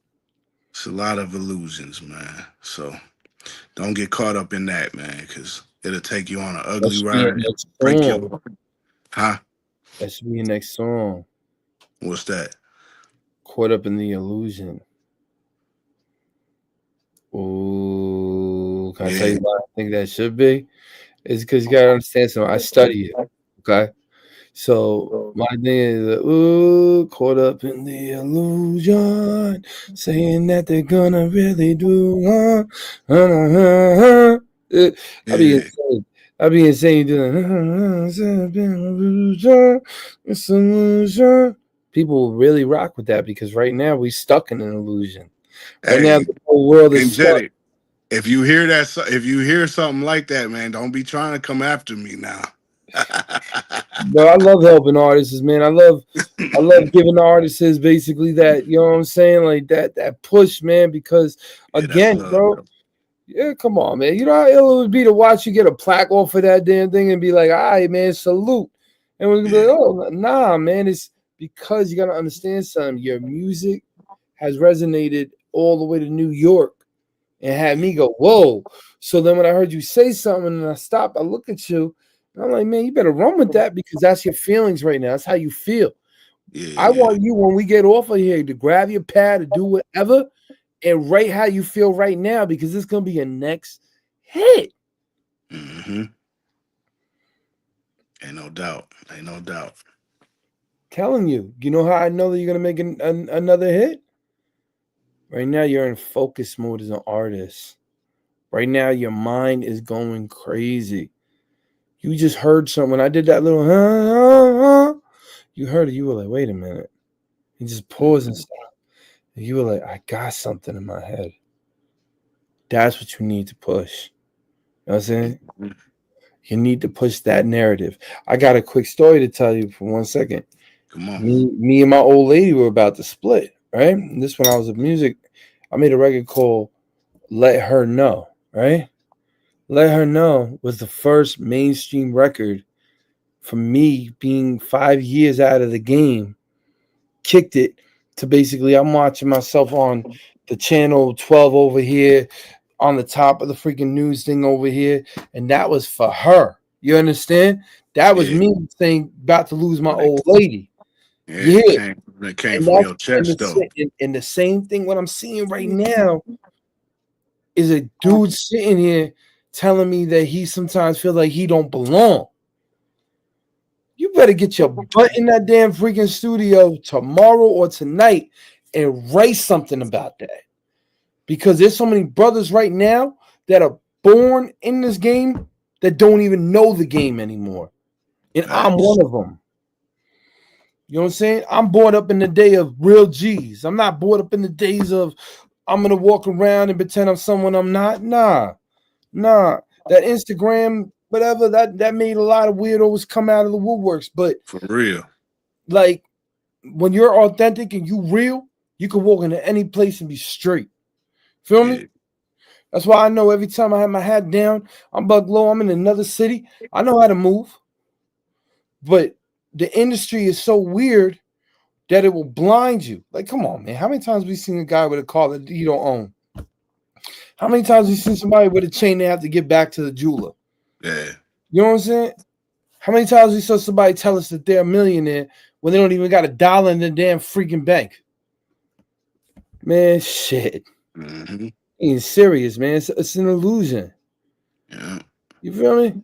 it's a lot of illusions, man. So don't get caught up in that, man, because it'll take you on an That ugly should be your ride, next break song. your, huh? That should be your next song. What's that? Caught up in the illusion. Ooh, can I tell Yeah, you why I think that should be? It's because you gotta understand something. I study it. Okay. So my thing is, ooh, caught up in the illusion, saying that they're gonna really do. I'd be yeah, insane. I'd be insane doing. It's illusion. People really rock with that, because right now we stuck in an illusion. Right now hey, the whole world is stuck. energetic. If you hear something like that, man, don't be trying to come after me now. But I love helping artists, man. I love giving the artists basically that, you know what I'm saying? Like that push, man, because Yeah, that's again, love, bro, bro. yeah, come on, man. You know how ill it would be to watch you get a plaque off of that damn thing and be like, all right, man, salute. And we're gonna be Yeah, like, oh nah, man. It's because you gotta understand something. Your music has resonated all the way to New York and had me go, whoa. So then when I heard you say something and I stopped, I look at you and I'm like, man, you better run with that, because that's your feelings right now. That's how you feel. yeah, I yeah. want you, when we get off of here, to grab your pad, to do whatever, and write how you feel right now, because it's gonna be your next hit. Hmm. Ain't no doubt. Ain't no doubt. Telling you. You know how I know that you're gonna make another hit? Right now, you're in focus mode as an artist. Right now, your mind is going crazy. You just heard something. When I did that little, you heard it. You were like, wait a minute. You just pause and stop. And you were like, I got something in my head. That's what you need to push. You know what I'm saying? You need to push that narrative. I got a quick story to tell you for 1 second. Come on. Me and my old lady were about to split, right? And this when I was in music. I made a record called Let Her Know, right? Let Her Know was the first mainstream record for me being 5 years out of the game. Kicked it to basically I'm watching myself on the channel 12 over here on the top of the freaking news thing over here, and that was for her. You understand? That was me saying about to lose my old lady. Yeah, it came And from your chest though. And the same thing what I'm seeing right now is a dude sitting here telling me that he sometimes feels like he don't belong. You better get your butt in that damn freaking studio tomorrow or tonight and write something about that. Because there's so many brothers right now that are born in this game that don't even know the game anymore. And I'm one of them. You know what I'm saying? I'm born up in the day of real G's. I'm not born up in the days of I'm going to walk around and pretend I'm someone I'm not. Nah. That Instagram, whatever, that made a lot of weirdos come out of the woodworks. But for real, like when you're authentic and you real, you can walk into any place and be straight. Feel me? That's why I know every time I have my hat down, I'm bug low, I'm in another city, I know how to move. But the industry is so weird that it will blind you. Like, come on, man. How many times have we seen a guy with a car that he don't own? How many times have we seen somebody with a chain they have to get back to the jeweler? Yeah. You know what I'm saying? How many times we saw somebody tell us that they're a millionaire when they don't even got $1 in the damn freaking bank? Man, shit. Mm-hmm. Ain't serious, man. It's an illusion. Yeah. You feel me?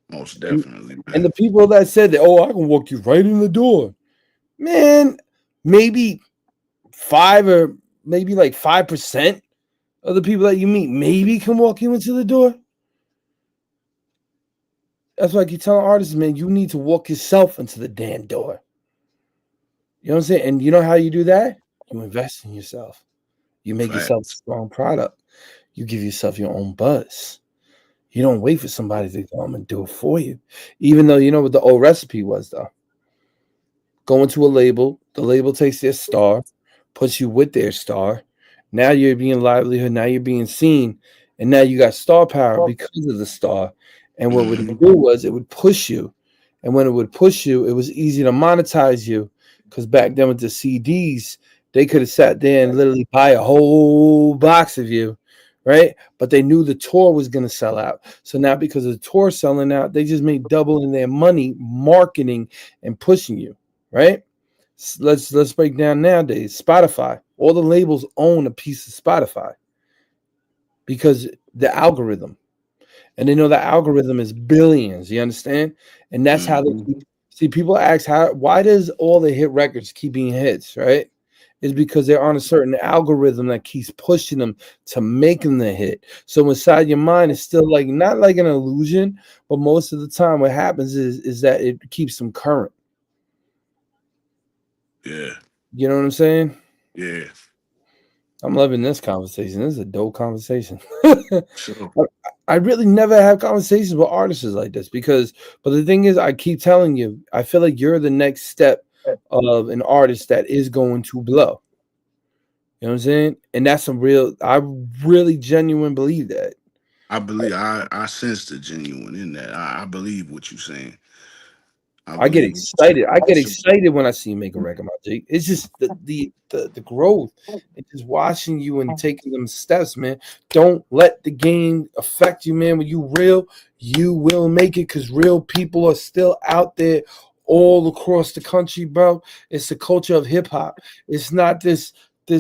Most definitely, man. And the people that said that, oh, I can walk you right in the door. Man, maybe 5 or maybe like 5% of the people that you meet maybe can walk you into the door. That's why I keep telling artists, man, you need to walk yourself into the damn door. You know what I'm saying? And you know how you do that? You invest in yourself. You make yourself a strong product. You give yourself your own buzz. You don't wait for somebody to come and do it for you. Even though you know what the old recipe was, though. Go into a label. The label takes their star, puts you with their star. Now you're being livelihood. Now you're being seen. And now you got star power because of the star. And what would it do was it would push you. And when it would push you, it was easy to monetize you. Because back then with the CDs, they could have sat there and literally buy a whole box of you, right? But they knew the tour was going to sell out. So now because of the tour selling out, they just made double in their money marketing and pushing you, right? Let's break down nowadays. Spotify. All the labels own a piece of Spotify because the algorithm. And they know the algorithm is billions. You understand? And that's how they see. People ask why does all the hit records keep being hits, right? Is because they're on a certain algorithm that keeps pushing them to making the hit. So inside your mind it's still like not like an illusion, but most of the time what happens is that it keeps them current. Yeah. You know what I'm saying? Yeah. I'm loving this conversation. This is a dope conversation. Sure. I really never have conversations with artists like this but the thing is, I keep telling you, I feel like you're the next step of an artist that is going to blow. You know what I'm saying? And that's I really genuinely believe that. I believe, I sense the genuine in that. I believe what you're saying. I get excited. I get excited when I see you make a record, my G. It's just the growth and just watching you and taking them steps, man. Don't let the game affect you, man. When you real, you will make it because real people are still out there all across the country, bro. It's the culture of hip hop. It's not this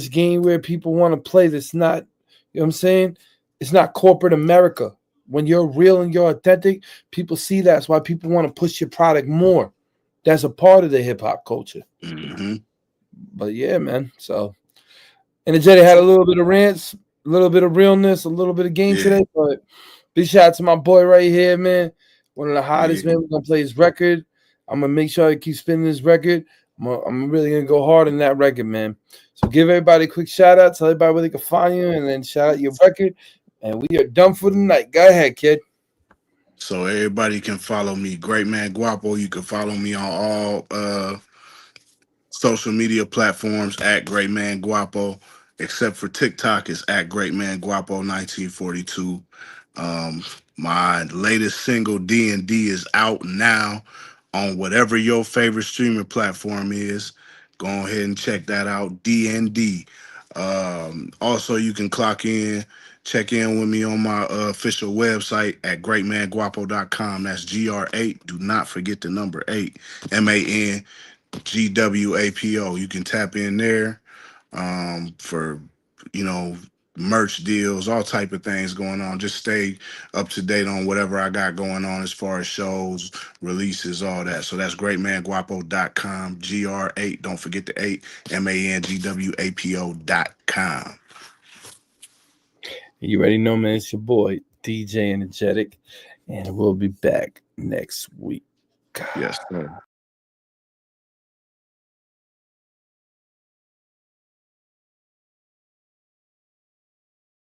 game where people want to play. That's not, you know what I'm saying? It's not corporate America. when you're real and you're authentic, people see that. That's why people want to push your product more. That's a part of the hip hop culture. Mm-hmm. But yeah, man. So Energetic had a little bit of rants, a little bit of realness, a little bit of game Yeah. today. But big shout out to my boy right here, man. One of the hottest, Yeah. man. We're gonna play his record. I'm gonna make sure I keep spinning his record. I'm really gonna go hard on that record, man. So give everybody a quick shout out, tell everybody where they can find you, and then shout out your record. And we are done for the night. Go ahead, kid. So everybody can follow me, Great Man Guapo. You can follow me on all social media platforms at Great Man Guapo, except for TikTok is at Great Man Guapo 1942. Um, my latest single D&D is out now on whatever your favorite streaming platform is. Go ahead and check that out, D&D. Also, you can check in with me on my official website at greatmanguapo.com. That's GR8. Do not forget the number 8, MANGWAPO. You can tap in there for, you know, merch deals, all type of things going on. Just stay up to date on whatever I got going on as far as shows, releases, all that. So that's greatmanguapo.com, GR8. Don't forget the 8, MANGWAPO.com. You already know, man. It's your boy, DJ Energetic. And we'll be back next week. Yes, sir.